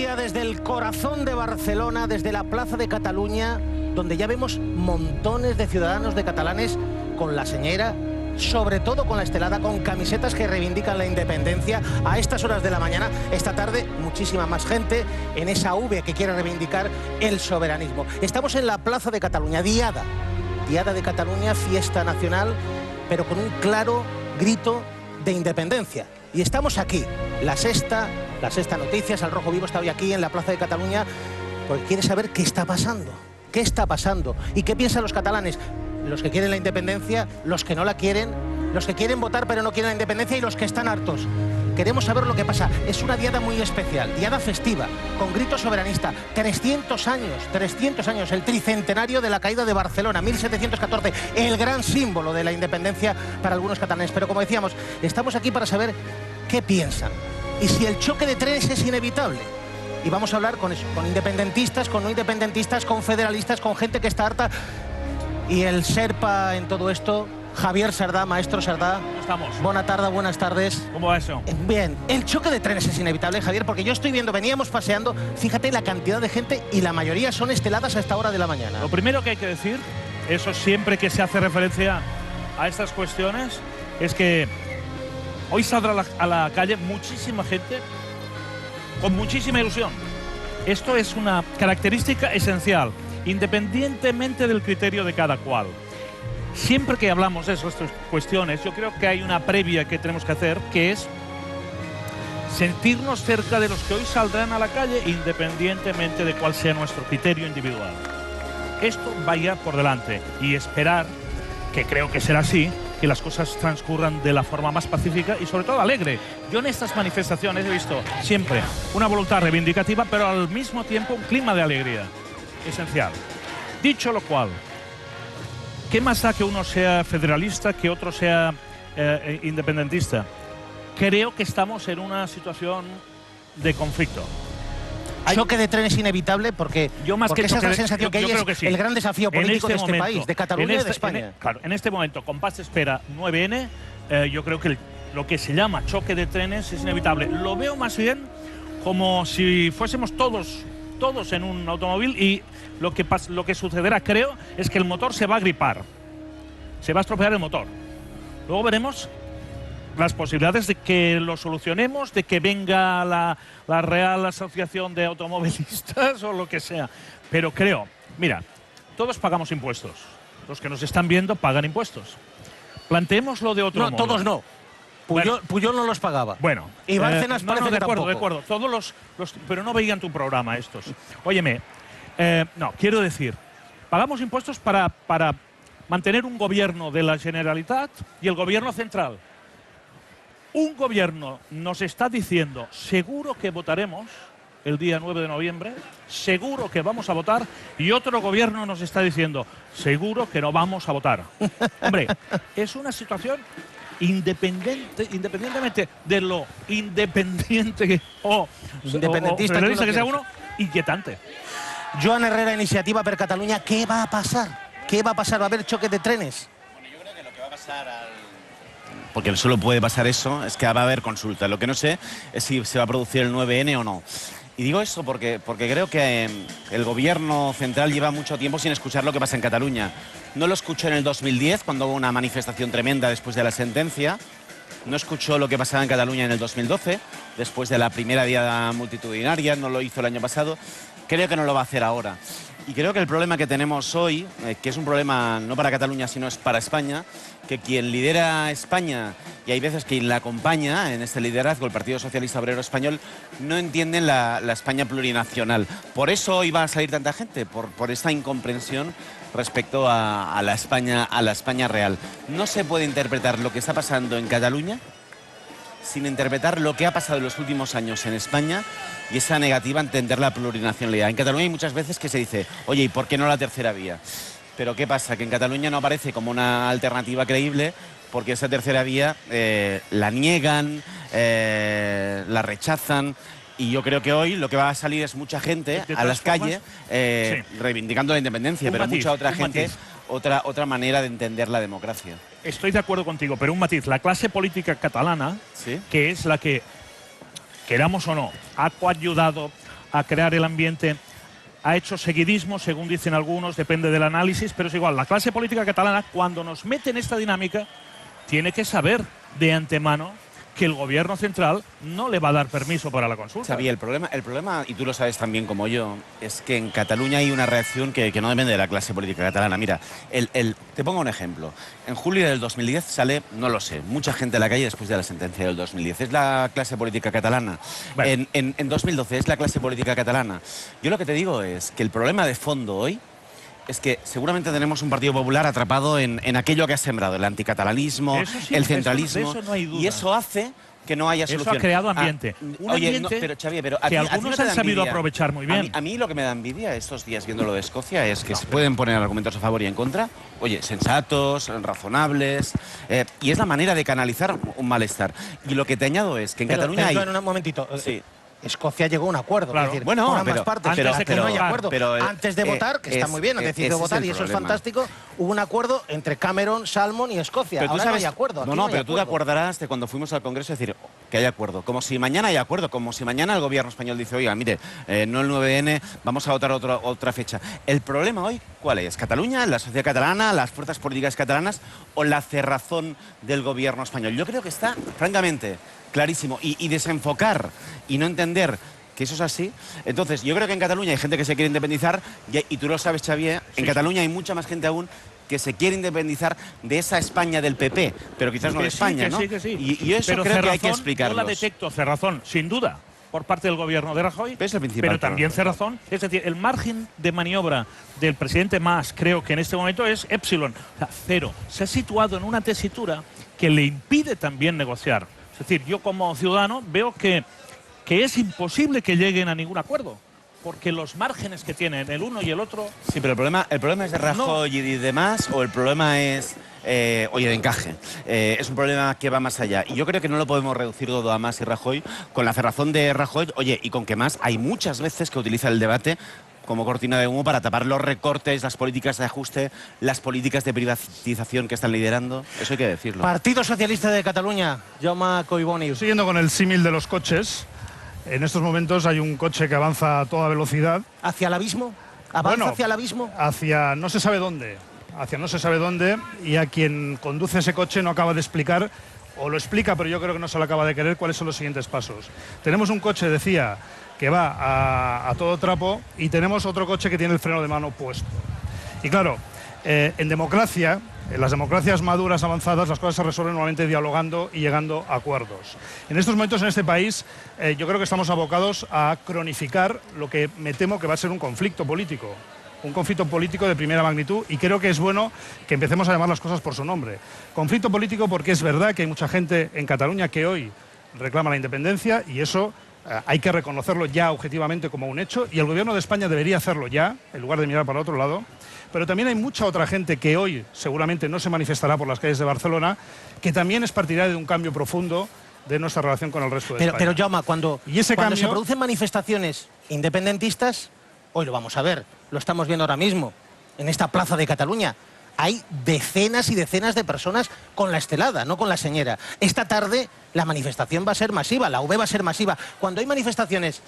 día desde el corazón de Barcelona, desde la Plaza de Cataluña, donde ya vemos montones de ciudadanos de catalanes con la señera, sobre todo con la estelada, con camisetas que reivindican la independencia. A estas horas de la mañana, esta tarde, muchísima más gente en esa V que quiere reivindicar el soberanismo. Estamos en la Plaza de Cataluña, Diada de Cataluña, fiesta nacional, pero con un claro grito de independencia. Y estamos aquí, la Sexta Noticias, Al Rojo Vivo está hoy aquí en la Plaza de Cataluña porque quiere saber qué está pasando. ¿Qué está pasando? ¿Y qué piensan los catalanes? Los que quieren la independencia, los que no la quieren, los que quieren votar pero no quieren la independencia y los que están hartos. Queremos saber lo que pasa. Es una diada muy especial, diada festiva, con grito soberanista. 300 años, el tricentenario de la caída de Barcelona, 1714, el gran símbolo de la independencia para algunos catalanes. Pero como decíamos, estamos aquí para saber qué piensan y si el choque de trenes es inevitable. Y vamos a hablar con eso, con independentistas, con no independentistas, con federalistas, con gente que está harta. Y el Sherpa en todo esto, Javier Sardá, maestro Sardá. ¿Cómo estamos? Buenas tardes. ¿Cómo va eso? Bien, el choque de trenes es inevitable, Javier, porque yo estoy viendo, veníamos paseando, fíjate la cantidad de gente y la mayoría son esteladas a esta hora de la mañana. Lo primero que hay que decir, eso siempre que se hace referencia a estas cuestiones, es que hoy saldrá a la calle muchísima gente con muchísima ilusión. Esto es una característica esencial, independientemente del criterio de cada cual. Siempre que hablamos de estas cuestiones, yo creo que hay una previa que tenemos que hacer, que es sentirnos cerca de los que hoy saldrán a la calle, independientemente de cuál sea nuestro criterio individual. Esto vaya por delante y esperar, que creo que será así, que las cosas transcurran de la forma más pacífica y sobre todo alegre. Yo en estas manifestaciones he visto siempre una voluntad reivindicativa, pero al mismo tiempo un clima de alegría esencial. Dicho lo cual, ¿qué más da que uno sea federalista, que otro sea independentista? Creo que estamos en una situación de conflicto. Choque de trenes inevitable porque, esa es la sensación que hay, es el gran desafío político de este país, de Cataluña y de España. Claro, en este momento, con paz espera 9N, yo creo que lo que se llama choque de trenes es inevitable. Lo veo más bien como si fuésemos todos en un automóvil y lo que sucederá, creo, es que el motor se va a gripar. Se va a estropear el motor. Luego veremos las posibilidades de que lo solucionemos, de que venga la Real Asociación de Automovilistas o lo que sea. Pero creo, mira, todos pagamos impuestos. Los que nos están viendo pagan impuestos. Planteémoslo de otro modo. No, todos no. Puyol no los pagaba. Bueno. Y Bárcenas parece que tampoco. De acuerdo. Todos pero no veían tu programa estos. Óyeme, no, quiero decir, pagamos impuestos para mantener un gobierno de la Generalitat y el gobierno central. Un gobierno nos está diciendo, seguro que votaremos el día 9 de noviembre, seguro que vamos a votar, y otro gobierno nos está diciendo, seguro que no vamos a votar. Hombre, es una situación independientemente de lo independiente o federalista que sea uno, inquietante. Joan Herrera, Iniciativa per Catalunya, ¿qué va a pasar? ¿Qué va a pasar? ¿Va a haber choque de trenes? Bueno, yo creo que lo que va a pasar porque solo puede pasar eso, es que va a haber consulta. Lo que no sé es si se va a producir el 9N o no. Y digo eso porque creo que el gobierno central lleva mucho tiempo sin escuchar lo que pasa en Cataluña. No lo escuchó en el 2010, cuando hubo una manifestación tremenda después de la sentencia. No escuchó lo que pasaba en Cataluña en el 2012, después de la primera diada multitudinaria. No lo hizo el año pasado. Creo que no lo va a hacer ahora. Y creo que el problema que tenemos hoy, que es un problema no para Cataluña, sino es para España, que quien lidera España, y hay veces quien la acompaña en este liderazgo, el Partido Socialista Obrero Español, no entienden la España plurinacional. Por eso hoy va a salir tanta gente, por esta incomprensión respecto a la España real. No se puede interpretar lo que está pasando en Cataluña sin interpretar lo que ha pasado en los últimos años en España y esa negativa a entender la plurinacionalidad. En Cataluña hay muchas veces que se dice, oye, ¿y por qué no la tercera vía? Pero ¿qué pasa? Que en Cataluña no aparece como una alternativa creíble porque esa tercera vía la niegan, la rechazan. Y yo creo que hoy lo que va a salir es mucha gente a las calles reivindicando la independencia, pero mucha otra gente, otra manera de entender la democracia. Estoy de acuerdo contigo, pero un matiz. La clase política catalana, ¿sí?, que es la que, queramos o no, ha coayudado, a crear el ambiente, ha hecho seguidismo, según dicen algunos, depende del análisis, pero es igual. La clase política catalana, cuando nos mete en esta dinámica, tiene que saber de antemano que el gobierno central no le va a dar permiso para la consulta. Xavi, el problema, y tú lo sabes tan bien como yo, es que en Cataluña hay una reacción que no depende de la clase política catalana. Mira, te pongo un ejemplo. En julio del 2010 sale, no lo sé, mucha gente a la calle después de la sentencia del 2010. ¿Es la clase política catalana? Bueno. En 2012 es la clase política catalana. Yo lo que te digo es que el problema de fondo hoy es que seguramente tenemos un Partido Popular atrapado en aquello que ha sembrado, el anticatalanismo, Sí, el centralismo, eso no hay duda. y eso hace que no haya solución. Eso ha creado ambiente. Un Oye, ambiente no, pero Xavi, pero que algunos han sabido aprovechar muy bien. A mí lo que me da envidia estos días viendo lo de Escocia es que se pueden poner argumentos a favor y en contra, oye, sensatos, razonables, y es la manera de canalizar un malestar. Y lo que te añado es que en Cataluña hay... Un momentito. Sí. Escocia llegó a un acuerdo. Claro. Es decir, Bueno, por ambas pero- partes. antes de que no hay votar. acuerdo. Antes de votar, que está muy bien, han ese decidido es votar el y eso es problema. fantástico, hubo un acuerdo entre Cameron, Salmon y Escocia. Pero tú Ahora sabes, no hay acuerdo. Aquí no, hay pero tú te acuerdo. acordarás de cuando fuimos al Congreso decir que hay acuerdo. Como si mañana hay acuerdo, como si mañana el gobierno español dice, oiga, mire, no el 9N, vamos a votar otra fecha. El problema hoy, ¿cuál es? ¿Cataluña, la sociedad catalana, las fuerzas políticas catalanas o la cerrazón del gobierno español? Yo creo que está, francamente, clarísimo. Y desenfocar y no entender que eso es así. Entonces, yo creo que en Cataluña hay gente que se quiere independizar y tú lo sabes, Xavi, en Cataluña hay mucha más gente aún que se quiere independizar de esa España del PP, pero quizás no de España, ¿no? Que sí. Y eso pero creo que hay que cerrazón, explicarlo. Yo la detecto, cerrazón, sin duda, por parte del gobierno de Rajoy, Es el principal pero también problema. cerrazón. Es decir, el margen de maniobra del presidente Mas, creo que en este momento es epsilon, o sea, cero. Se ha situado en una tesitura que le impide también negociar. Es decir, yo como ciudadano veo que es imposible que lleguen a ningún acuerdo, porque los márgenes que tienen el uno y el otro... Sí, pero el problema es de Rajoy y demás, o el problema es, oye, de encaje. Es un problema que va más allá. Y yo creo que no lo podemos reducir todo a Mas y Rajoy, con la cerrazón de Rajoy, oye, y con que Mas hay muchas veces que utiliza el debate como cortina de humo para tapar los recortes, las políticas de ajuste, las políticas de privatización que están liderando. Eso hay que decirlo. Partido Socialista de Cataluña, Jaume Collboni. Siguiendo con el símil de los coches, en estos momentos hay un coche que avanza a toda velocidad. ¿Hacia el abismo? ¿Avanza Bueno, hacia el abismo? Hacia no se sabe dónde. Hacia no se sabe dónde, y a quien conduce ese coche no acaba de explicar, o lo explica, pero yo creo que no se lo acaba de querer, cuáles son los siguientes pasos. Tenemos un coche, decía, que va a todo trapo, y tenemos otro coche que tiene el freno de mano puesto. Y claro, en democracia, en las democracias maduras, avanzadas, las cosas se resuelven normalmente dialogando y llegando a acuerdos. En estos momentos en este país yo creo que estamos abocados a cronificar lo que me temo que va a ser un conflicto político. Un conflicto político de primera magnitud, y creo que es bueno que empecemos a llamar las cosas por su nombre. Conflicto político porque es verdad que hay mucha gente en Cataluña que hoy reclama la independencia, y eso hay que reconocerlo ya objetivamente como un hecho, y el gobierno de España debería hacerlo ya, en lugar de mirar para otro lado. Pero también hay mucha otra gente que hoy seguramente no se manifestará por las calles de Barcelona, que también es partidaria de un cambio profundo de nuestra relación con el resto de España. Pero Jaume, cuando Y se producen manifestaciones independentistas, hoy lo vamos a ver, lo estamos viendo ahora mismo, en esta plaza de Cataluña, hay decenas y decenas de personas con la estelada, no con la señera. Esta tarde la manifestación va a ser masiva, la UB va a ser masiva. Cuando hay manifestaciones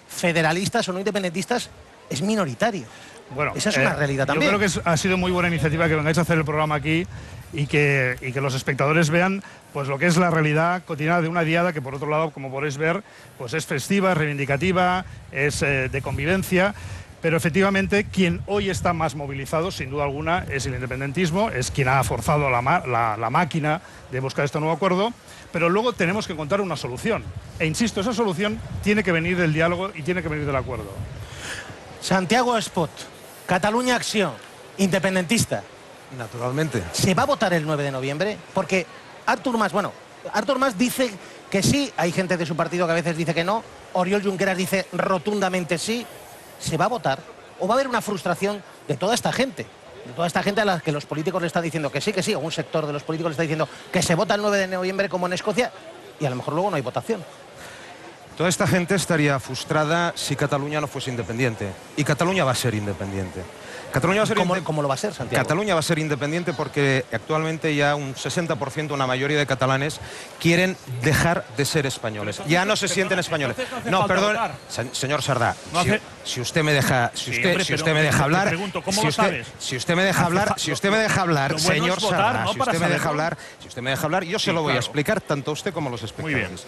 federalistas o no independentistas, es minoritario. Bueno, esa es una realidad también. Yo creo que ha sido muy buena iniciativa que vengáis a hacer el programa aquí y que los espectadores vean pues lo que es la realidad cotidiana de una diada que, por otro lado, como podéis ver, pues es festiva, es reivindicativa, es de convivencia. Pero efectivamente quien hoy está más movilizado, sin duda alguna, es el independentismo, es quien ha forzado la máquina de buscar este nuevo acuerdo, pero luego tenemos que encontrar una solución. E insisto, esa solución tiene que venir del diálogo y tiene que venir del acuerdo. Santiago Espot, Cataluña Acción, independentista. Naturalmente. ¿Se va a votar el 9 de noviembre? Porque Artur Mas dice que sí, hay gente de su partido que a veces dice que no, Oriol Junqueras dice rotundamente sí. ¿Se va a votar? ¿O va a haber una frustración de toda esta gente? De toda esta gente a la que los políticos le están diciendo que sí, o un sector de los políticos le está diciendo que se vota el 9 de noviembre como en Escocia, y a lo mejor luego no hay votación. Toda esta gente estaría frustrada si Cataluña no fuese independiente. Y Cataluña va a ser independiente. Cataluña va a ser ¿Cómo lo va a ser, Santiago? Cataluña va a ser independiente porque actualmente ya un 60%, una mayoría de catalanes quieren dejar de ser españoles. Ya no se sienten españoles. No, perdón, señor Sardá, si usted me deja, si usted me deja hablar, si usted me deja hablar, señor Sardá, si usted me deja hablar, yo se lo voy a explicar tanto a usted como a los espectadores.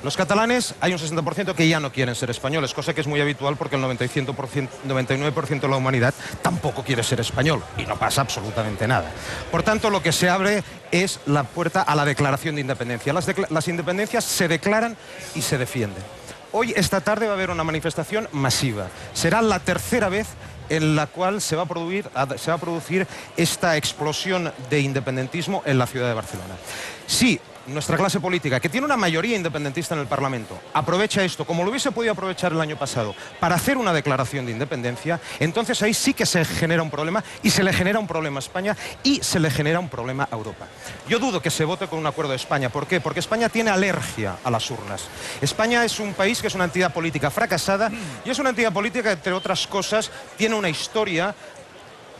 Los catalanes, hay un 60% que ya no quieren ser españoles, cosa que es muy habitual porque el 99% de la humanidad tampoco quiere ser español y no pasa absolutamente nada. Por tanto, lo que se abre es la puerta a la declaración de independencia. Las independencias se declaran y se defienden. Hoy, esta tarde, va a haber una manifestación masiva. Será la tercera vez en la cual se va a producir esta explosión de independentismo en la ciudad de Barcelona. Sí, nuestra clase política, que tiene una mayoría independentista en el Parlamento, aprovecha esto, como lo hubiese podido aprovechar el año pasado, para hacer una declaración de independencia, entonces ahí sí que se genera un problema, y se le genera un problema a España, y se le genera un problema a Europa. Yo dudo que se vote con un acuerdo de España. ¿Por qué? Porque España tiene alergia a las urnas. España es un país que es una entidad política fracasada, y es una entidad política que, entre otras cosas, tiene una historia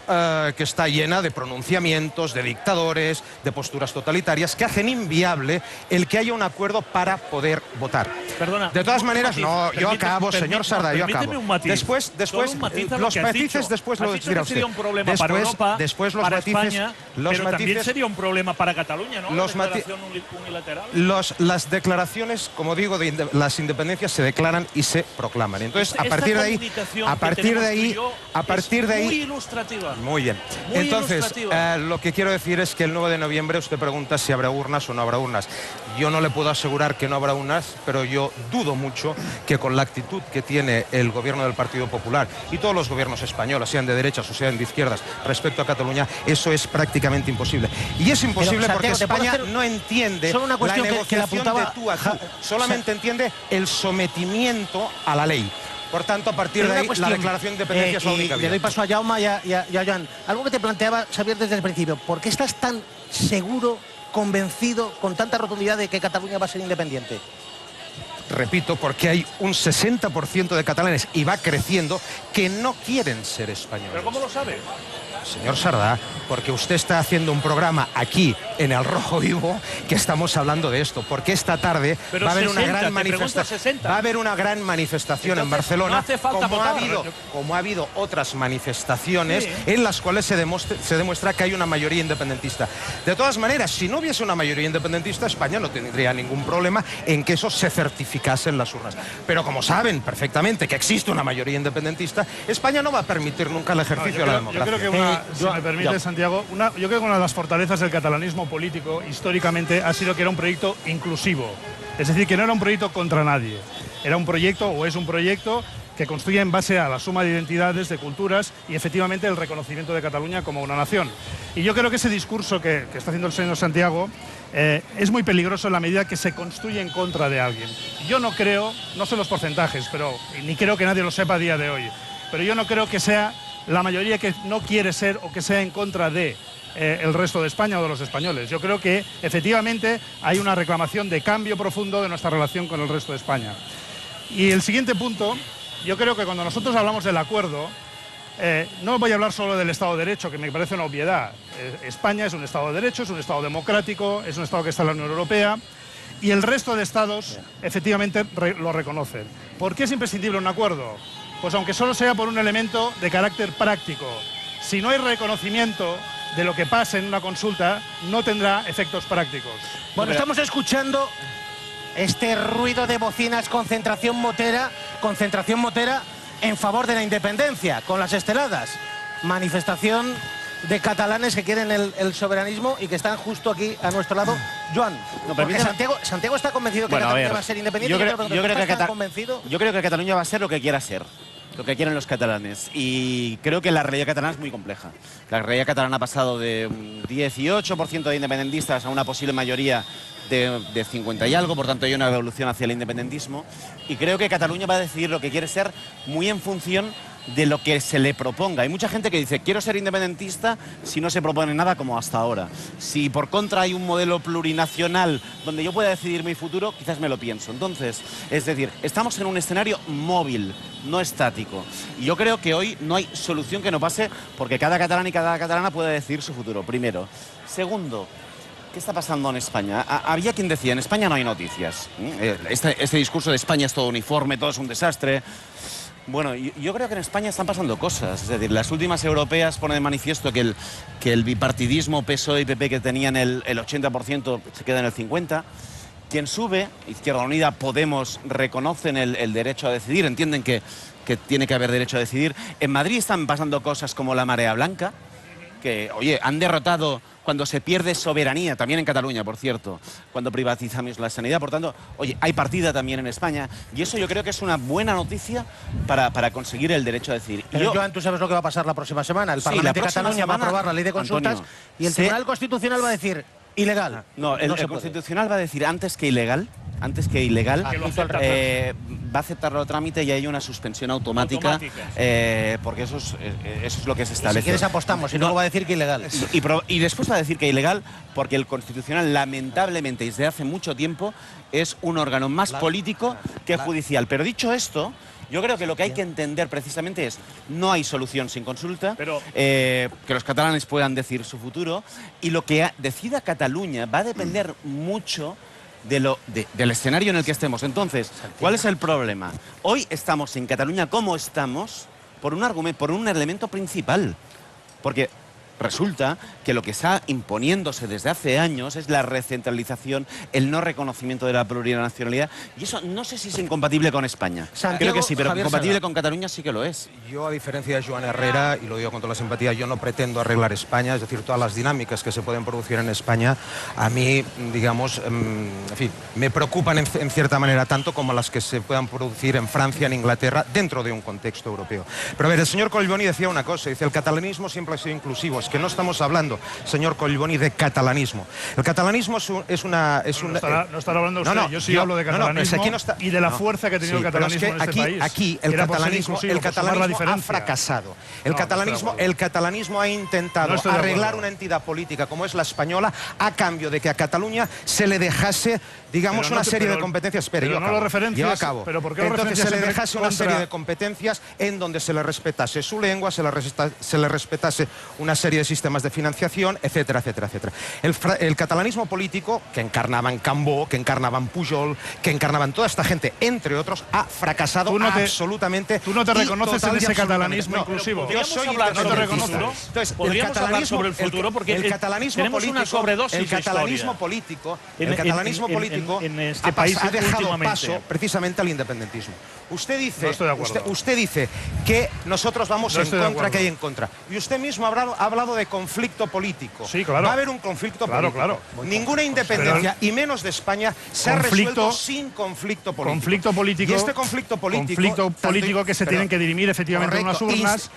que está llena de pronunciamientos, de dictadores, de posturas totalitarias que hacen inviable el que haya un acuerdo para poder votar. Perdona, de todas maneras, no, yo acabo, señor Sardá, yo acabo. Después, los matices después lo dirá usted. Sería un problema para Europa, después los para matices, España, los pero matices, también sería un problema para Cataluña, ¿no? Los declaración unilateral. Las declaraciones, como digo, las independencias se declaran y se proclaman. Entonces, a partir de ahí, muy ilustrativa. Muy bien. Entonces, lo que quiero decir es que el 9 de noviembre usted pregunta si habrá urnas o no habrá urnas. Yo no le puedo asegurar que no habrá urnas, pero yo dudo mucho que con la actitud que tiene el gobierno del Partido Popular y todos los gobiernos españoles, sean de derechas o sean de izquierdas, respecto a Cataluña, eso es prácticamente imposible. Y es imposible porque España no entiende la negociación de tú a tú, solamente entiende el sometimiento a la ley. Por tanto, a partir de ahí, la declaración de independencia es la única vía. Le doy paso a Jaume y a Joan. Algo que te planteaba Xavier desde el principio. ¿Por qué estás tan seguro, convencido, con tanta rotundidad de que Cataluña va a ser independiente? Repito, porque hay un 60% de catalanes, y va creciendo, que no quieren ser españoles. ¿Pero cómo lo sabe? Señor Sardá, porque usted está haciendo un programa aquí en El Rojo Vivo que estamos hablando de esto, porque esta tarde va a haber una gran manifestación. Va a haber una gran manifestación en Barcelona, no hace falta como ha habido otras manifestaciones en las cuales se demuestra que hay una mayoría independentista. De todas maneras, si no hubiese una mayoría independentista, España no tendría ningún problema en que eso se certificase en las urnas. Pero como saben perfectamente que existe una mayoría independentista, España no va a permitir nunca el ejercicio de la democracia. Yo creo que si me permite, Santiago, yo creo que una de las fortalezas del catalanismo político históricamente ha sido que era un proyecto inclusivo. Es decir, que no era un proyecto contra nadie. Era un proyecto, o es un proyecto, que construye en base a la suma de identidades, de culturas y efectivamente el reconocimiento de Cataluña como una nación. Y yo creo que ese discurso que está haciendo el señor Santiago es muy peligroso en la medida que se construye en contra de alguien. Yo no creo, no sé los porcentajes, pero ni creo que nadie lo sepa a día de hoy, pero yo no creo que sea la mayoría que no quiere ser o que sea en contra de el resto de España o de los españoles. Yo creo que efectivamente hay una reclamación de cambio profundo de nuestra relación con el resto de España. Y el siguiente punto, yo creo que cuando nosotros hablamos del acuerdo, no voy a hablar solo del Estado de Derecho, que me parece una obviedad. España es un Estado de Derecho, es un Estado democrático, es un Estado que está en la Unión Europea, y el resto de Estados efectivamente lo reconocen. ¿Por qué es imprescindible un acuerdo? Pues aunque solo sea por un elemento de carácter práctico. Si no hay reconocimiento de lo que pasa en una consulta, no tendrá efectos prácticos. Bueno, estamos escuchando este ruido de bocinas, concentración motera en favor de la independencia, con las esteladas. Manifestación de catalanes que quieren el soberanismo y que están justo aquí a nuestro lado. Joan, porque Santiago está convencido que Cataluña va a ser independiente. Yo creo que Cataluña va a ser lo que quiera ser, lo que quieren los catalanes. Y creo que la realidad catalana es muy compleja. La realidad catalana ha pasado de un 18% de independentistas a una posible mayoría de 50 y algo, por tanto hay una evolución hacia el independentismo. Y creo que Cataluña va a decidir lo que quiere ser muy en función de lo que se le proponga. Hay mucha gente que dice, quiero ser independentista si no se propone nada como hasta ahora. Si por contra hay un modelo plurinacional donde yo pueda decidir mi futuro, quizás me lo pienso. Entonces, es decir, estamos en un escenario móvil, no estático. Y yo creo que hoy no hay solución que no pase porque cada catalán y cada catalana puede decidir su futuro, primero. Segundo, ¿qué está pasando en España? Había quien decía, en España no hay noticias. Este discurso de España es todo uniforme, todo es un desastre. Bueno, yo creo que en España están pasando cosas. Es decir, las últimas europeas ponen de manifiesto que el bipartidismo PSOE y PP que tenían el 80% se queda en el 50%. Quien sube, Izquierda Unida, Podemos, reconocen el derecho a decidir, entienden que tiene que haber derecho a decidir. En Madrid están pasando cosas como la marea blanca, que, oye, han derrotado cuando se pierde soberanía, también en Cataluña, por cierto, cuando privatizamos la sanidad. Por tanto, oye, hay partida también en España y eso yo creo que es una buena noticia para conseguir el derecho a decidir. Pero Joan, tú sabes lo que va a pasar la próxima semana. El Parlamento de Cataluña va a aprobar la ley de consultas, Antonio, y el Tribunal Constitucional va a decir ilegal. No, el Constitucional va a decir antes que ilegal, va a aceptar el trámite y hay una suspensión automática. Porque eso es lo que se establece. Y si quieres apostamos y luego va a decir que ilegal. Y después va a decir que ilegal porque el Constitucional, lamentablemente, desde hace mucho tiempo, es un órgano más político que judicial. Pero dicho esto, yo creo que lo que hay que entender precisamente es no hay solución sin consulta, que los catalanes puedan decidir su futuro y lo que decida Cataluña va a depender mucho del escenario en el que estemos. Entonces, ¿cuál es el problema? Hoy estamos en Cataluña como estamos por un elemento principal, porque resulta que lo que está imponiéndose desde hace años es la recentralización, el no reconocimiento de la plurinacionalidad, y eso no sé si es incompatible con España. Creo que sí, pero compatible con Cataluña sí que lo es. Yo, a diferencia de Joan Herrera, y lo digo con toda la simpatía, yo no pretendo arreglar España, es decir, todas las dinámicas que se pueden producir en España, a mí, digamos, en fin, me preocupan en cierta manera tanto como las que se puedan producir en Francia, en Inglaterra, dentro de un contexto europeo. Pero a ver, el señor Collboni decía una cosa, dice, el catalanismo siempre ha sido inclusivo. Es que no estamos hablando, señor Collboni, de catalanismo. El catalanismo es una... No estará hablando usted, yo sí hablo de catalanismo y de la fuerza que ha tenido el catalanismo en este país. Aquí el catalanismo ha fracasado. El catalanismo ha intentado arreglar una entidad política como es la española a cambio de que a Cataluña se le dejase, digamos, una serie de competencias. Espera, yo acabo. Entonces se le dejase una serie de competencias en donde se le respetase su lengua, se le respetase una serie de sistemas de financiación, etcétera, etcétera, etcétera. El catalanismo político, que encarnaban Cambó, que encarnaban Pujol, que encarnaban toda esta gente, entre otros, ha fracasado absolutamente. ¿Tú no te reconoces en ese catalanismo inclusivo? Yo soy no te reconozco. Entonces, podríamos hablar sobre el futuro porque el catalanismo político, en este país ha dejado paso precisamente al independentismo. Usted dice que nosotros vamos en contra, que hay en contra. Y usted mismo ha hablado de conflicto político. Sí, claro. Va a haber un conflicto político. Claro. Ninguna independencia, y menos de España, se ha resuelto sin conflicto político. Conflicto político. Y este conflicto político que se tienen que dirimir efectivamente en unas urnas,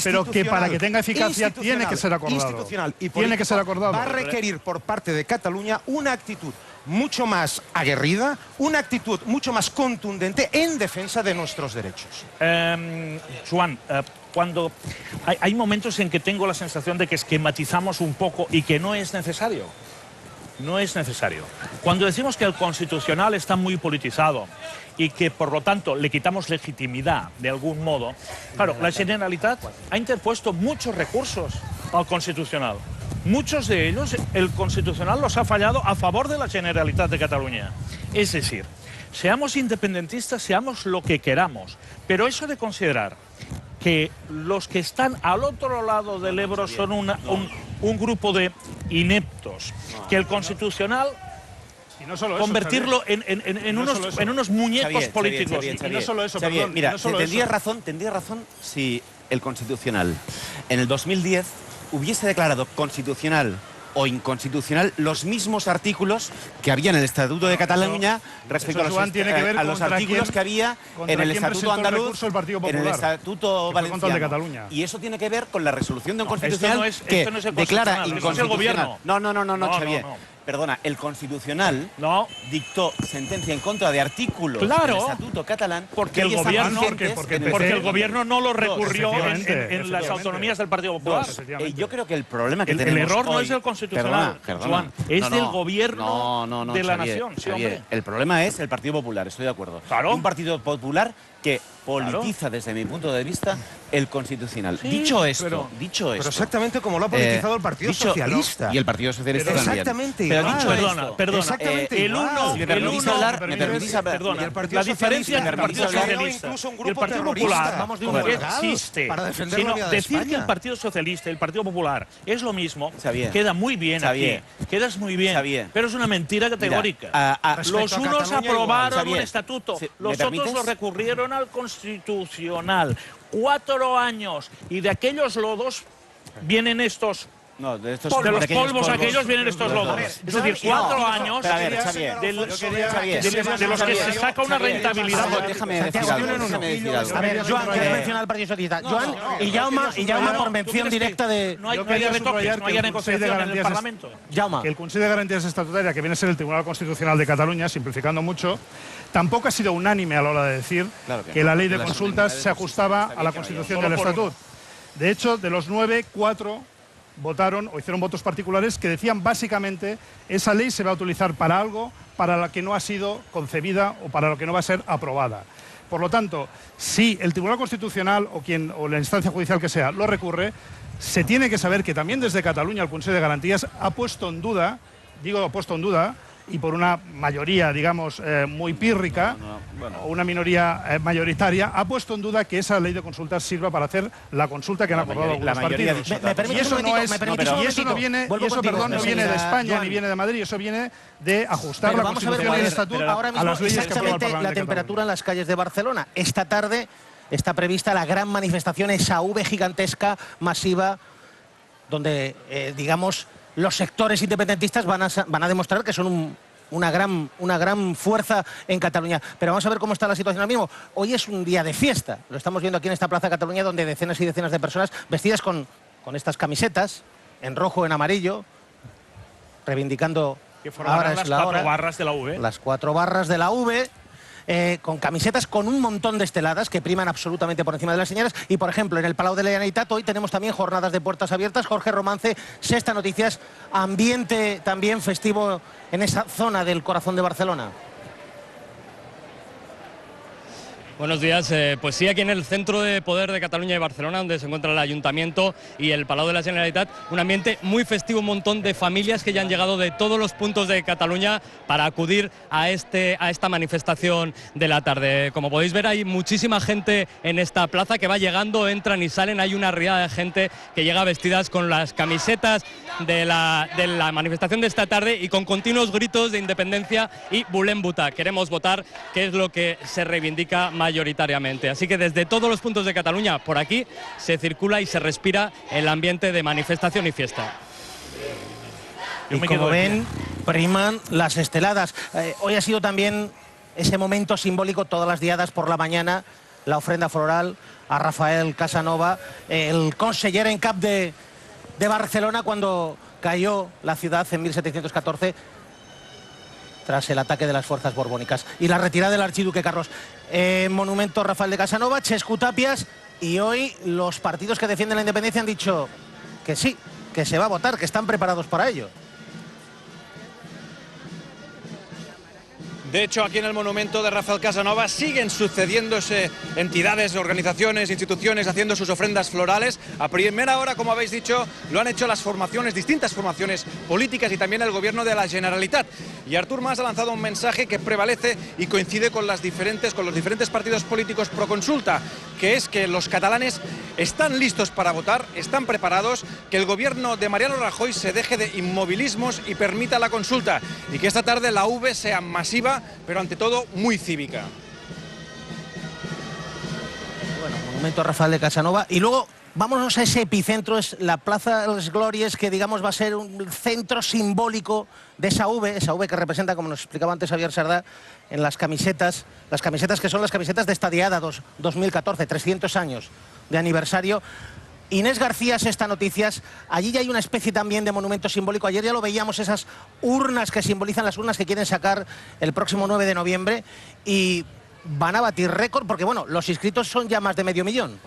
pero que para que tenga eficacia tiene que ser acordado. Institucional y tiene que ser acordado. Va a requerir por parte de Cataluña una actitud mucho más aguerrida, una actitud mucho más contundente en defensa de nuestros derechos. Joan, cuando hay momentos en que tengo la sensación de que esquematizamos un poco y que no es necesario. No es necesario. Cuando decimos que el Constitucional está muy politizado y que, por lo tanto, le quitamos legitimidad de algún modo, claro, la Generalitat ha interpuesto muchos recursos al Constitucional. Muchos de ellos, el Constitucional los ha fallado a favor de la Generalitat de Cataluña. Es decir, seamos independentistas, seamos lo que queramos, pero eso de considerar que los que están al otro lado del Ebro son un grupo de ineptos, que el Constitucional convertirlo en unos muñecos políticos. Y no solo eso, perdón. Mira, tendría razón si el Constitucional en el 2010 hubiese declarado constitucional o inconstitucional los mismos artículos que había en el Estatuto de Cataluña respecto a los artículos que había en el Estatuto andaluz, en el Estatuto valenciano. Y eso tiene que ver con la resolución de un constitucional que declara inconstitucional. No, Xavier. Perdona, el Constitucional dictó sentencia en contra de artículos del Estatuto catalán porque el gobierno no lo recurrió en las autonomías del Partido Popular. Yo creo que el problema que tenemos el error no hoy, es del Constitucional, Joan, es del gobierno de la nación. Sí, hombre. El problema es el Partido Popular, estoy de acuerdo. Claro. Un Partido Popular que politiza desde mi punto de vista el Constitucional. Sí, dicho esto, pero exactamente como lo ha politizado el Partido Socialista. Y el Partido Socialista también. Exactamente pero igual. dicho Perdona. Exactamente igual. La diferencia entre el Partido Socialista y el Partido Popular vamos de existe. Para defender la unidad de decir España. que el Partido Socialista y el Partido Popular es lo mismo, Xavier. queda muy bien Xavier. aquí. Quedas muy bien, Xavier. pero es una mentira categórica. Mira, los unos aprobaron un estatuto, los otros lo recurrieron al Constitucional. 4 años, y de aquellos lodos vienen estos. No, de estos De los pequeños polvos aquellos vienen estos lodos. Es decir, 4 años de los que se saca una rentabilidad. Déjame decir algo. A ver, Joan, quiere mencionar al Partido Socialista. Joan y Jaume por mención directa de... No hay retoques, no hay negociación en el Parlamento. Jaume. Que el Consell de Garantías Estatutarias, que viene a ser el Tribunal Constitucional de Cataluña, simplificando mucho, tampoco ha sido unánime a la hora de decir que la ley de consultas se ajustaba a la Constitución del Estatut. De hecho, de los 9, 4 votaron o hicieron votos particulares que decían básicamente esa ley se va a utilizar para algo para la que no ha sido concebida o para lo que no va a ser aprobada. Por lo tanto, si el Tribunal Constitucional o la instancia judicial que sea lo recurre, se tiene que saber que también desde Cataluña el Consell de Garantías ha puesto en duda, y por una mayoría, digamos, muy pírrica, o una minoría mayoritaria, ha puesto en duda que esa ley de consultas sirva para hacer la consulta que han acordado algunos partidos. Y eso no viene de España ni viene de Madrid, eso viene de ajustar la Constitución y el Estatuto ahora mismo a las leyes que aprueba el exactamente Parlamento la de temperatura en las calles de Barcelona. Esta tarde está prevista la gran manifestación, esa V gigantesca, masiva, donde, digamos, los sectores independentistas van a demostrar que son una gran fuerza en Cataluña. Pero vamos a ver cómo está la situación ahora mismo. Hoy es un día de fiesta. Lo estamos viendo aquí en esta plaza de Cataluña, donde decenas y decenas de personas vestidas con estas camisetas, en rojo, en amarillo, reivindicando... Que formarán las 4 barras de la V. Las 4 barras de la V. Con camisetas con un montón de esteladas que priman absolutamente por encima de las señoras. Y, por ejemplo, en el Palau de la Generalitat hoy tenemos también jornadas de puertas abiertas. Jorge Romance, Sexta Noticias, ambiente también festivo en esa zona del corazón de Barcelona. Buenos días. Pues sí, aquí en el centro de poder de Cataluña y Barcelona, donde se encuentra el Ayuntamiento y el Palau de la Generalitat, un ambiente muy festivo, un montón de familias que ya han llegado de todos los puntos de Cataluña para acudir a esta manifestación de la tarde. Como podéis ver, hay muchísima gente en esta plaza que va llegando, entran y salen. Hay una riada de gente que llega vestidas con las camisetas de la manifestación de esta tarde y con continuos gritos de independencia y Volem votar. Queremos votar, que es lo que se reivindica mayoritariamente. Así que desde todos los puntos de Cataluña, por aquí, se circula y se respira el ambiente de manifestación y fiesta. Y como ven, priman las esteladas. Hoy ha sido también ese momento simbólico, todas las diadas por la mañana, la ofrenda floral a Rafael Casanova, el conseller en cap de Barcelona cuando cayó la ciudad en 1714 tras el ataque de las fuerzas borbónicas y la retirada del archiduque Carlos. Monumento Rafael de Casanova, Chescu Tapias, y hoy los partidos que defienden la independencia han dicho que sí, que se va a votar, que están preparados para ello. De hecho, aquí en el monumento de Rafael Casanova siguen sucediéndose entidades, organizaciones, instituciones haciendo sus ofrendas florales. A primera hora, como habéis dicho, lo han hecho las formaciones, distintas formaciones políticas y también el gobierno de la Generalitat. Y Artur Mas ha lanzado un mensaje que prevalece y coincide con los diferentes partidos políticos pro consulta, que es que los catalanes están listos para votar, están preparados, que el gobierno de Mariano Rajoy se deje de inmovilismos y permita la consulta, y que esta tarde la V sea masiva, pero ante todo muy cívica. Bueno, monumento Rafael de Casanova. Y luego vámonos a ese epicentro, es la Plaza de las Glorias, que digamos va a ser un centro simbólico de esa V que representa, como nos explicaba antes Xavier Sardá, en las camisetas que son las camisetas de esta diada 2014, 300 años de aniversario. Inés García, Sexta Noticias. Allí ya hay una especie también de monumento simbólico. Ayer ya lo veíamos, esas urnas que simbolizan, las urnas que quieren sacar el próximo 9 de noviembre. Y van a batir récord porque, bueno, los inscritos son ya más de 500.000.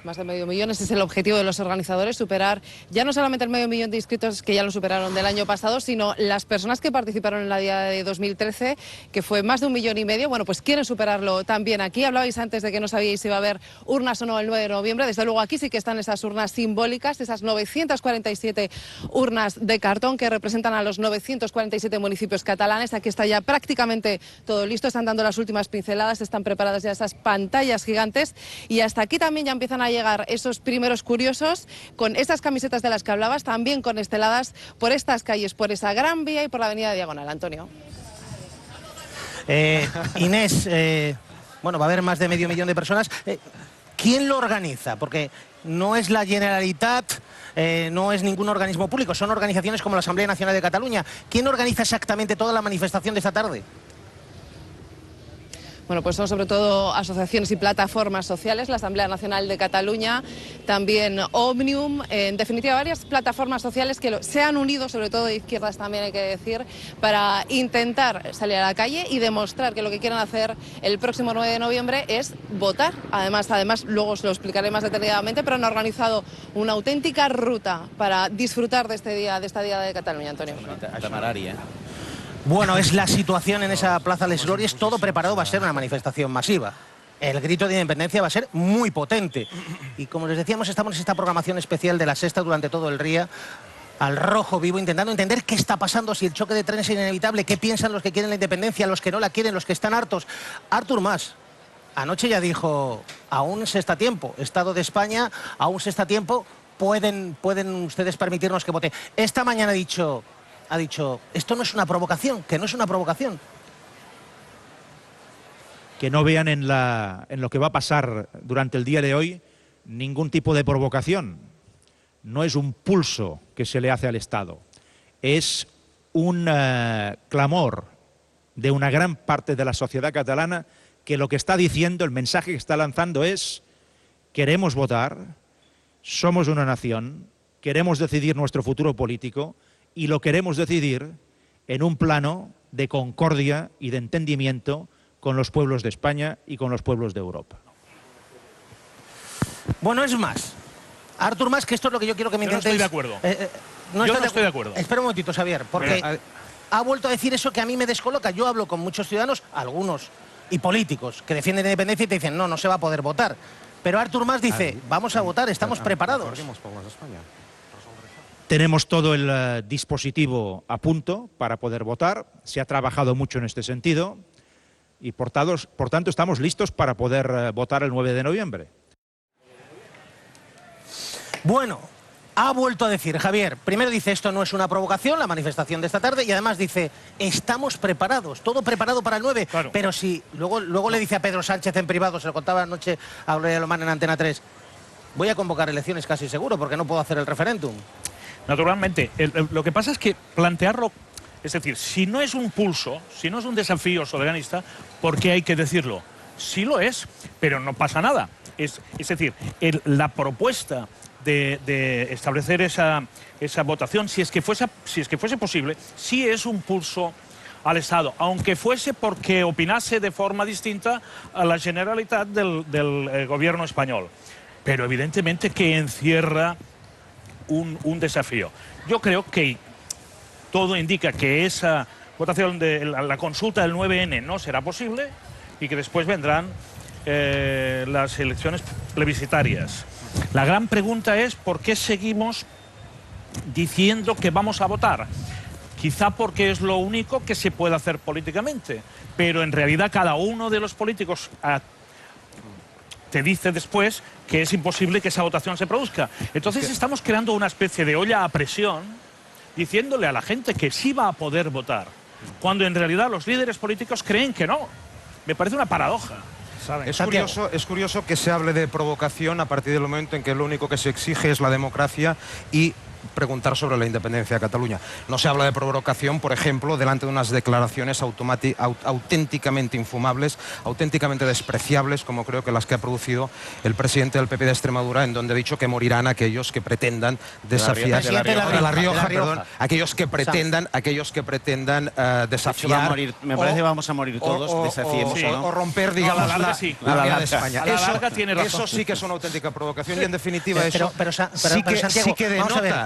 Más de 500.000, ese es el objetivo de los organizadores, superar ya no solamente el 500.000 de inscritos que ya lo superaron del año pasado, sino las personas que participaron en la Diada de 2013, que fue más de 1,5 millones. Bueno, pues quieren superarlo también aquí. Hablabais antes de que no sabíais si iba a haber urnas o no el 9 de noviembre. Desde luego aquí sí que están esas urnas simbólicas, esas 947 urnas de cartón que representan a los 947 municipios catalanes. Aquí está ya prácticamente todo listo, están dando las últimas pinceladas, están preparadas ya esas pantallas gigantes y hasta aquí también ya empiezan a llegar esos primeros curiosos con esas camisetas de las que hablabas, también con esteladas por estas calles, por esa Gran Vía y por la Avenida Diagonal. Antonio. Inés, bueno, va a haber más de 500.000 de personas. ¿Quién lo organiza? Porque no es la Generalitat, no es ningún organismo público, son organizaciones como la Asamblea Nacional de Cataluña. ¿Quién organiza exactamente toda la manifestación de esta tarde? Bueno, pues son sobre todo asociaciones y plataformas sociales, la Asamblea Nacional de Cataluña, también Òmnium, en definitiva varias plataformas sociales que se han unido, sobre todo de izquierdas también hay que decir, para intentar salir a la calle y demostrar que lo que quieren hacer el próximo 9 de noviembre es votar. Además luego os lo explicaré más detalladamente, pero han organizado una auténtica ruta para disfrutar de este día, de esta Diada de Cataluña, Antonio. Bueno, es la situación en esa Plaza Les Glòries, todo preparado, va a ser una manifestación masiva. El grito de independencia va a ser muy potente. Y como les decíamos, estamos en esta programación especial de La Sexta durante todo el día, al rojo vivo, intentando entender qué está pasando, si el choque de trenes es inevitable, qué piensan los que quieren la independencia, los que no la quieren, los que están hartos. Artur Mas anoche ya dijo, aún se está a tiempo, Estado de España, aún se está a tiempo, pueden ustedes permitirnos que vote. Esta mañana ha dicho, esto no es una provocación, que no es una provocación. Que no vean en lo que va a pasar durante el día de hoy ningún tipo de provocación. No es un pulso que se le hace al Estado. Es un clamor de una gran parte de la sociedad catalana que lo que está diciendo, el mensaje que está lanzando es: queremos votar, somos una nación, queremos decidir nuestro futuro político y lo queremos decidir en un plano de concordia y de entendimiento con los pueblos de España y con los pueblos de Europa. Bueno, es más, Artur Mas, que esto es lo que yo quiero que me intentéis... Yo no estoy de acuerdo. Yo no estoy de acuerdo. Espera un momentito, Xavier, porque ha vuelto a decir eso que a mí me descoloca. Yo hablo con muchos ciudadanos, algunos, y políticos, que defienden la independencia y te dicen, no se va a poder votar. Pero Artur Mas dice, vamos a votar, estamos preparados. Tenemos todo el dispositivo a punto para poder votar. Se ha trabajado mucho en este sentido y por tanto estamos listos para poder votar el 9 de noviembre. Bueno, ha vuelto a decir, Javier, primero dice esto no es una provocación, la manifestación de esta tarde, y además dice, estamos preparados, todo preparado para el 9, claro. Pero si luego le dice a Pedro Sánchez en privado, se lo contaba anoche a Gloria Lomán en Antena 3, voy a convocar elecciones casi seguro porque no puedo hacer el referéndum. Naturalmente, lo que pasa es que plantearlo, es decir, si no es un pulso, si no es un desafío soberanista, ¿por qué hay que decirlo? Sí lo es, pero no pasa nada. Es decir, la propuesta de establecer esa votación, si es que fuese posible, sí es un pulso al Estado, aunque fuese porque opinase de forma distinta a la Generalitat del gobierno español. Pero evidentemente que encierra un desafío. Yo creo que todo indica que esa votación de la consulta del 9N no será posible y que después vendrán las elecciones plebiscitarias. La gran pregunta es ¿por qué seguimos diciendo que vamos a votar? Quizá porque es lo único que se puede hacer políticamente, pero en realidad cada uno de los políticos te dice después que es imposible que esa votación se produzca. Entonces estamos creando una especie de olla a presión diciéndole a la gente que sí va a poder votar, cuando en realidad los líderes políticos creen que no. Me parece una paradoja. Es curioso que se hable de provocación a partir del momento en que lo único que se exige es la democracia y preguntar sobre la independencia de Cataluña. No se habla de provocación, por ejemplo, delante de unas declaraciones auténticamente infumables, auténticamente despreciables, como creo que las que ha producido el presidente del PP de Extremadura, en donde ha dicho que morirán aquellos que pretendan desafiar aquellos que pretendan desafiar, me parece que vamos a morir todos, desafiemos o romper, digamos, la unidad de España. Eso sí que es una auténtica provocación y en definitiva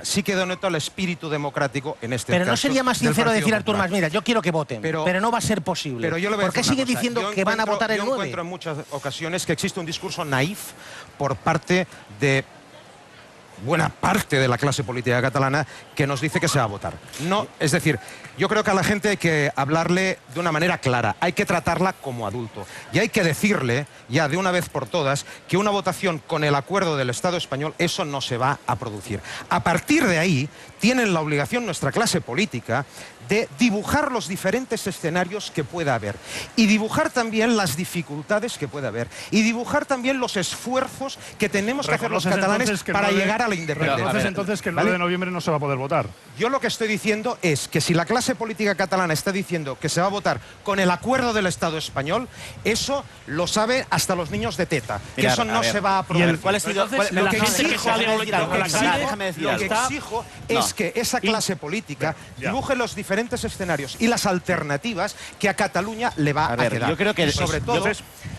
sí que denota el espíritu democrático en este caso. Pero no sería más sincero decir, Artur Mas, mira, yo quiero que voten, pero no va a ser posible. Pero yo le voy a ¿Por qué decir sigue una cosa. diciendo que van a votar el 9? Yo encuentro en muchas ocasiones que existe un discurso naif por parte de buena parte de la clase política catalana que nos dice que se va a votar. No, es decir, yo creo que a la gente hay que hablarle de una manera clara, hay que tratarla como adulto y hay que decirle ya de una vez por todas que una votación con el acuerdo del Estado español, eso no se va a producir. A partir de ahí, tienen la obligación nuestra clase política de dibujar los diferentes escenarios que pueda haber y dibujar también las dificultades que pueda haber y dibujar también los esfuerzos que tenemos que hacer los catalanes para llegar a la independencia. Reconoces entonces que el 9 de noviembre no se va a poder votar. Yo lo que estoy diciendo es que si la clase política catalana está diciendo que se va a votar con el acuerdo del Estado español, eso lo sabe hasta los niños de teta, que eso no se va a producir. Lo que exijo es que esa clase política dibuje los diferentes escenarios y las alternativas que a Cataluña le va a quedar. Yo creo que sobre todo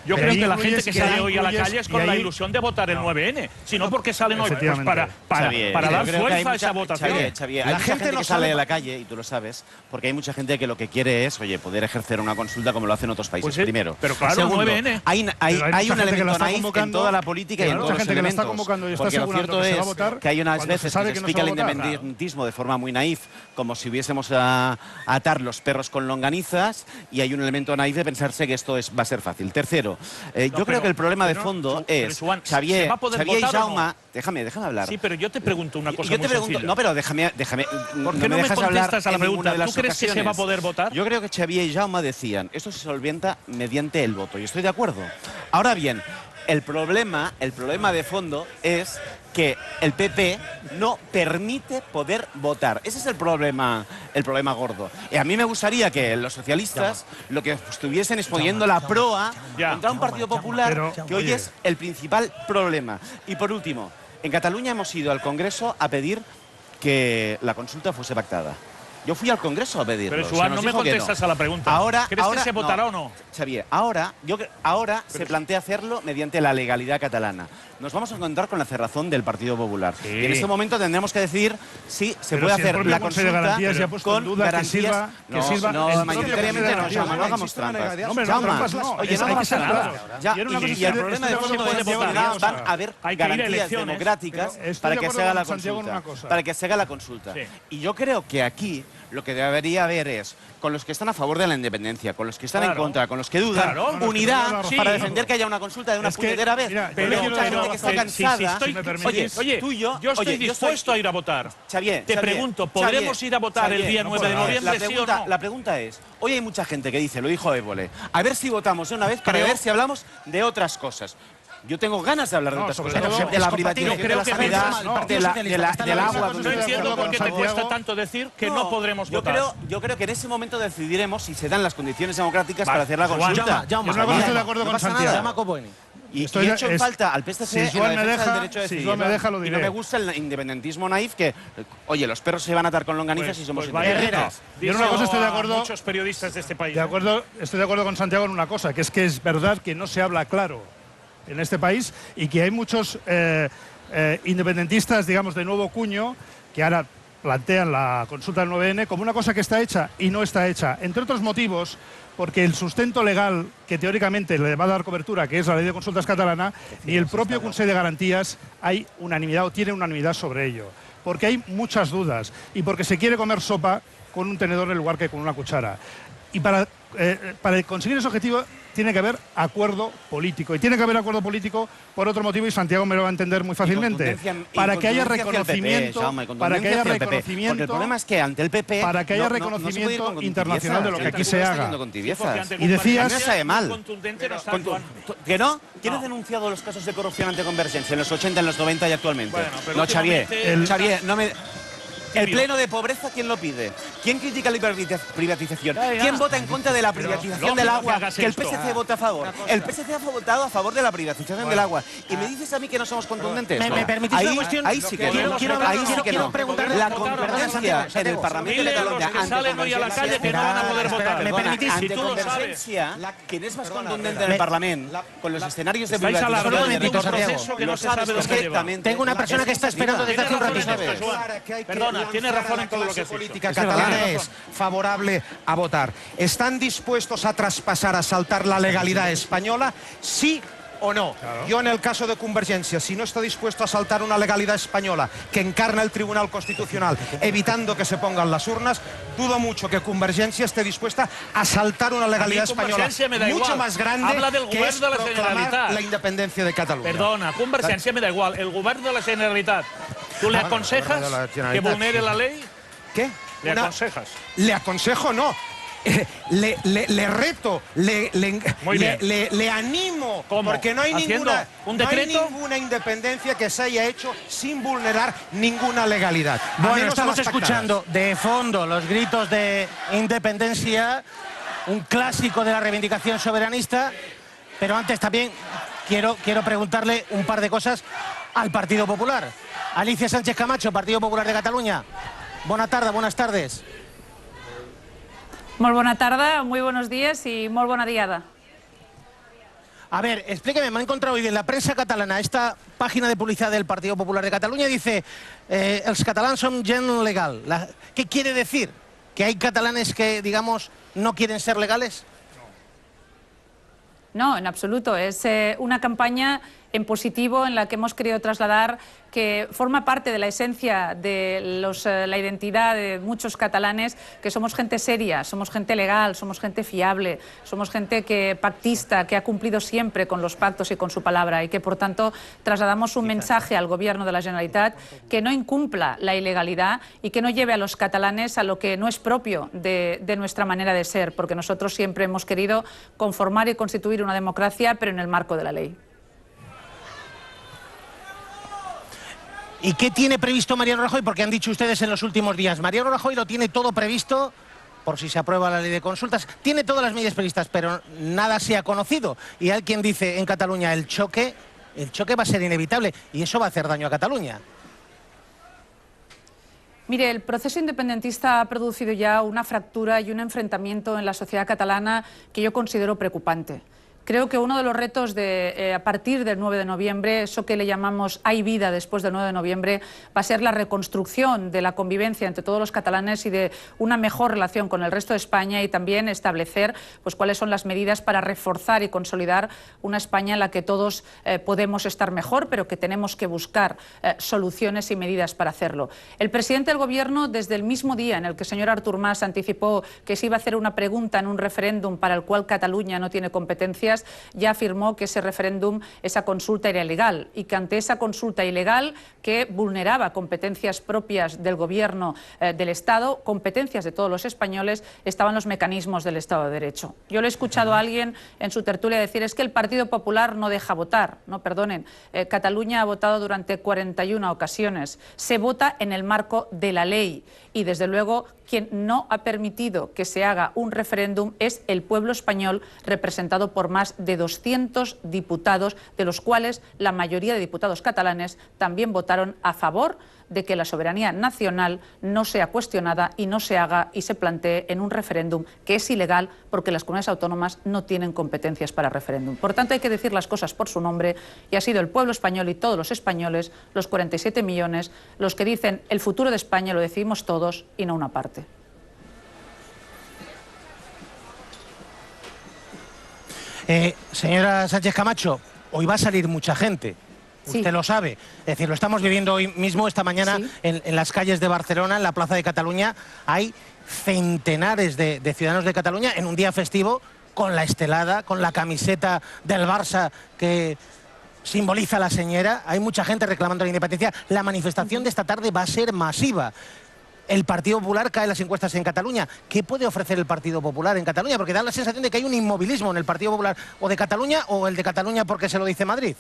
yo creo que la gente que sale hoy a la calle es con la ilusión de votar el 9N, sino porque salen hoy pues para dar fuerza a esa votación. Hay mucha gente que sale a la calle, y tú lo sabes, porque hay mucha gente que lo que quiere es, oye, poder ejercer una consulta como lo hacen otros países. Primero. Pero claro, segundo, 9N. Hay un elemento naif en toda la política y en todos los elementos. Porque lo cierto es que hay unas veces que se explica el independentismo de forma muy naif, como si hubiésemos a atar los perros con longanizas, y hay un elemento naif de pensarse que esto va a ser fácil. Tercero, yo creo que el problema de fondo es Xavier y Jaume. Déjame hablar. Sí, pero yo te pregunto una cosa. Yo te pregunto, no, pero déjame. ¿Por qué no me contestas a la pregunta? ¿Tú crees que se va a poder votar? Yo creo que Xavier y Jaume decían, esto se solventa mediante el voto, y estoy de acuerdo. Ahora bien, el problema de fondo es que el PP no permite poder votar. Ese es el problema gordo. Y a mí me gustaría que los socialistas lo que estuviesen es poniendo la proa contra un Partido Popular que hoy es el principal problema. Y por último, en Cataluña hemos ido al Congreso a pedir que la consulta fuese pactada. Yo fui al Congreso a pedirlo. Pero Joan, no me contestas a la pregunta. ¿Crees que se votará o no? Xavier, ahora se plantea hacerlo mediante la legalidad catalana. Nos vamos a encontrar con la cerrazón del Partido Popular. Sí. Y en este momento tendremos que decir si se puede hacer la consulta con garantías. No, mayoritariamente no hagamos trampas. Oye, no hagamos trampas. Y el problema de fondo es que van a haber garantías democráticas para que se haga la consulta. Para que se haga la consulta. Y yo creo que aquí lo que debería haber es, con los que están a favor de la independencia, con los que están en contra, con los que dudan, unidad para defender que haya una consulta de una puñetera vez. Pero hay mucha gente que está cansada. Oye, tú y yo estoy dispuesto a ir a votar. Xavier, te pregunto, ¿podremos ir a votar el día 9 de noviembre, sí o no? La pregunta es, hoy hay mucha gente que dice, lo dijo Évole, a ver si votamos de una vez para ver si hablamos de otras cosas. Yo tengo ganas de hablar de otras cosas, de la privatización, de la sanidad, del agua. No entiendo por qué te cuesta tanto decir que no podremos votar. Yo creo que en ese momento decidiremos si se dan las condiciones democráticas para hacer la consulta. Yo estoy de acuerdo con Santiago. Y he hecho en falta al PSC en la defensa del derecho a decidir. Si Joan me deja, lo diré. Y no me gusta el independentismo naif que, oye, los perros se van a atar con longanizas y somos guerreras. Yo en una cosa estoy de acuerdo. Muchos periodistas de este país. Estoy de acuerdo con Santiago en una cosa, que es verdad que no se habla claro en este país y que hay muchos independentistas, digamos, de nuevo cuño, que ahora plantean la consulta del 9N como una cosa que está hecha y no está hecha. Entre otros motivos, porque el sustento legal que teóricamente le va a dar cobertura, que es la ley de consultas catalana, ni el propio Consell de Garantías hay unanimidad o tiene unanimidad sobre ello. Porque hay muchas dudas y porque se quiere comer sopa con un tenedor en lugar que con una cuchara. Y para conseguir ese objetivo tiene que haber acuerdo político. Y tiene que haber acuerdo político por otro motivo, y Santiago me lo va a entender muy fácilmente. Para que haya reconocimiento, porque el problema es que ante el PP para que haya reconocimiento internacional de lo que aquí se haga. Y decías ¿que no? ¿Quién ha denunciado los casos de corrupción ante Convergencia en los 80, en los 90 y actualmente? No, Xavier, no me... El pleno de pobreza, ¿quién lo pide? ¿Quién critica la privatización? ¿Quién vota en contra de la privatización del agua? Que el PSC vota a favor. El PSC ha votado a favor de la privatización del agua. ¿Y me dices a mí que no somos contundentes? ¿Me permitís una cuestión? Ahí sí que no. Quiero preguntarle la convergencia en el Parlamento de Cataluña. Que salen hoy a la calle que no van a poder votar. ¿Me permitís? Si tú lo sabes. ¿Quién es más contundente en el Parlamento con los escenarios de Vais a privatización? alargar un proceso que no se sabe dónde lleva. Tengo una persona que está esperando desde hace un ratito. Perdona, tiene razón en todo lo que has dicho. La política catalana es favorable a votar. ¿Están dispuestos a traspasar, a saltar la legalidad española? Sí o no. Yo en el caso de Convergencia, si no está dispuesto a saltar una legalidad española que encarna el Tribunal Constitucional, evitando que se pongan las urnas, dudo mucho que Convergencia esté dispuesta a saltar una legalidad española mucho más grande que es proclamar la independencia de Cataluña. Perdona, Convergencia me da igual. El gobierno de la Generalitat, ¿tú le aconsejas que vulnere la ley? ¿Qué? ¿Le aconsejas? Le aconsejo, no. Le reto, le animo, ¿Cómo? porque no hay ninguna independencia que se haya hecho sin vulnerar ninguna legalidad. Bueno, estamos escuchando de fondo los gritos de independencia, un clásico de la reivindicación soberanista, pero antes también quiero preguntarle un par de cosas al Partido Popular. Alicia Sánchez Camacho, Partido Popular de Cataluña. Buenas tardes. Molt bona tarda, muy buenos días y molt bona diada. A ver, explíqueme, me he encontrado hoy en la prensa catalana esta página de publicidad del Partido Popular de Cataluña, dice els catalans som gent legal. ¿Qué quiere decir? ¿Que hay catalanes que, digamos, no quieren ser legales? No, en absoluto. Es una campaña en positivo en la que hemos querido trasladar que forma parte de la esencia de la identidad de muchos catalanes, que somos gente seria, somos gente legal, somos gente fiable, somos gente pactista, que ha cumplido siempre con los pactos y con su palabra, y que por tanto trasladamos un mensaje al gobierno de la Generalitat que no incumpla la ilegalidad y que no lleve a los catalanes a lo que no es propio de nuestra manera de ser, porque nosotros siempre hemos querido conformar y constituir una democracia, pero en el marco de la ley. ¿Y qué tiene previsto Mariano Rajoy? Porque han dicho ustedes en los últimos días, Mariano Rajoy lo tiene todo previsto, por si se aprueba la ley de consultas, tiene todas las medidas previstas, pero nada se ha conocido. Y hay quien dice en Cataluña, el choque va a ser inevitable y eso va a hacer daño a Cataluña. Mire, el proceso independentista ha producido ya una fractura y un enfrentamiento en la sociedad catalana que yo considero preocupante. Creo que uno de los retos a partir del 9 de noviembre, eso que le llamamos hay vida después del 9 de noviembre, va a ser la reconstrucción de la convivencia entre todos los catalanes y de una mejor relación con el resto de España, y también establecer cuáles son las medidas para reforzar y consolidar una España en la que todos podemos estar mejor, pero que tenemos que buscar soluciones y medidas para hacerlo. El presidente del Gobierno, desde el mismo día en el que el señor Artur Mas anticipó que se iba a hacer una pregunta en un referéndum para el cual Cataluña no tiene competencias, ya afirmó que ese referéndum, esa consulta era ilegal, y que ante esa consulta ilegal que vulneraba competencias propias del Gobierno del Estado, competencias de todos los españoles, estaban los mecanismos del Estado de Derecho. Yo le he escuchado a alguien en su tertulia decir es que el Partido Popular no deja votar. No, perdonen, Cataluña ha votado durante 41 ocasiones. Se vota en el marco de la ley y, desde luego, quien no ha permitido que se haga un referéndum es el pueblo español, representado por más de 200 diputados, de los cuales la mayoría de diputados catalanes también votaron a favor de que la soberanía nacional no sea cuestionada y no se haga y se plantee en un referéndum que es ilegal, porque las comunidades autónomas no tienen competencias para referéndum. Por tanto, hay que decir las cosas por su nombre, y ha sido el pueblo español y todos los españoles, los 47 millones, los que dicen el futuro de España lo decidimos todos y no una parte. Señora Sánchez Camacho, hoy va a salir mucha gente. Sí. Usted lo sabe. Es decir, lo estamos viviendo hoy mismo, esta mañana, sí, en las calles de Barcelona, en la Plaza de Cataluña. Hay centenares de ciudadanos de Cataluña en un día festivo, con la estelada, con la camiseta del Barça que simboliza la señera. Hay mucha gente reclamando la independencia. La manifestación de esta tarde va a ser masiva. El Partido Popular cae en las encuestas en Cataluña. ¿Qué puede ofrecer el Partido Popular en Cataluña? Porque da la sensación de que hay un inmovilismo en el Partido Popular, o de Cataluña, o el de Cataluña porque se lo dice Madrid.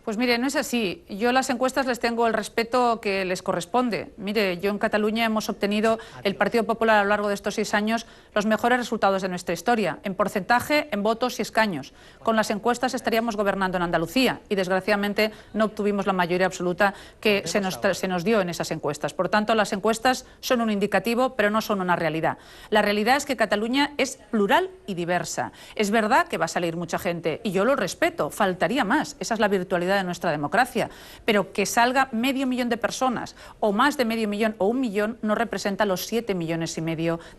Pues mire, no es así. Yo a las encuestas les tengo el respeto que les corresponde. Mire, yo en Cataluña hemos obtenido, el Partido Popular a lo largo de estos 6 años, los mejores resultados de nuestra historia, en porcentaje, en votos y escaños. Con las encuestas estaríamos gobernando en Andalucía y desgraciadamente no obtuvimos la mayoría absoluta que se nos dio en esas encuestas. Por tanto, las encuestas son un indicativo, pero no son una realidad. La realidad es que Cataluña es plural y diversa. Es verdad que va a salir mucha gente y yo lo respeto, faltaría más. Esa es la virtualidad de nuestra democracia, pero que salga 500.000 de personas o más de 500.000 o 1 millón no representa los 7,5 millones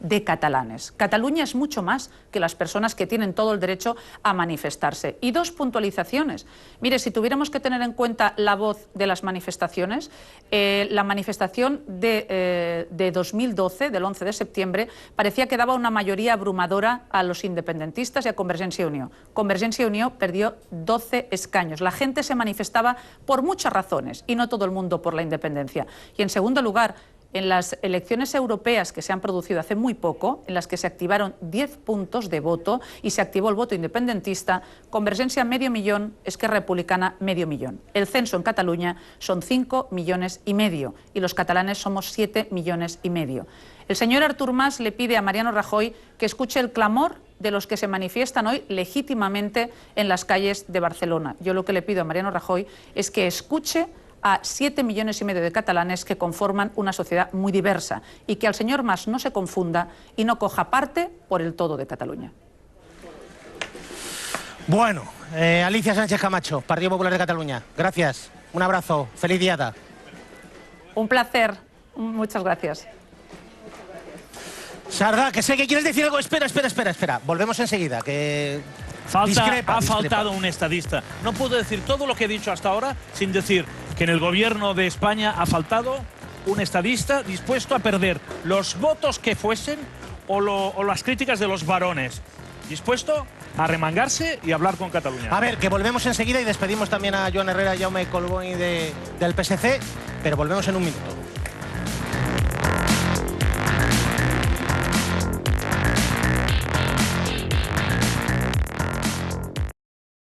de catalanes. Cataluña es mucho más que las personas que tienen todo el derecho a manifestarse. Y 2 puntualizaciones. Mire, si tuviéramos que tener en cuenta la voz de las manifestaciones, la manifestación de 2012, del 11 de septiembre, parecía que daba una mayoría abrumadora a los independentistas y a Convergencia y Unió. Convergencia y Unió perdió 12 escaños. La gente se manifestaba por muchas razones y no todo el mundo por la independencia. Y en segundo lugar, en las elecciones europeas que se han producido hace muy poco, en las que se activaron 10 puntos de voto y se activó el voto independentista, Convergencia 500.000, Esquerra Republicana 500.000. El censo en Cataluña son 5,5 millones y los catalanes somos 7,5 millones. El señor Artur Mas le pide a Mariano Rajoy que escuche el clamor de los que se manifiestan hoy legítimamente en las calles de Barcelona. Yo lo que le pido a Mariano Rajoy es que escuche a 7,5 millones de catalanes que conforman una sociedad muy diversa y que al señor Mas no se confunda y no coja parte por el todo de Cataluña. Bueno, Alicia Sánchez Camacho, Partido Popular de Cataluña. Gracias, un abrazo, feliz diada. Un placer, muchas gracias. Sardá, que sé que quieres decir algo. Espera. Volvemos enseguida, que ha faltado un estadista. No puedo decir todo lo que he dicho hasta ahora sin decir que en el gobierno de España ha faltado un estadista dispuesto a perder los votos que fuesen o las críticas de los varones. Dispuesto a remangarse y hablar con Cataluña. A ver, que volvemos enseguida y despedimos también a Joan Herrera y Jaume Collboni del PSC, pero volvemos en un minuto.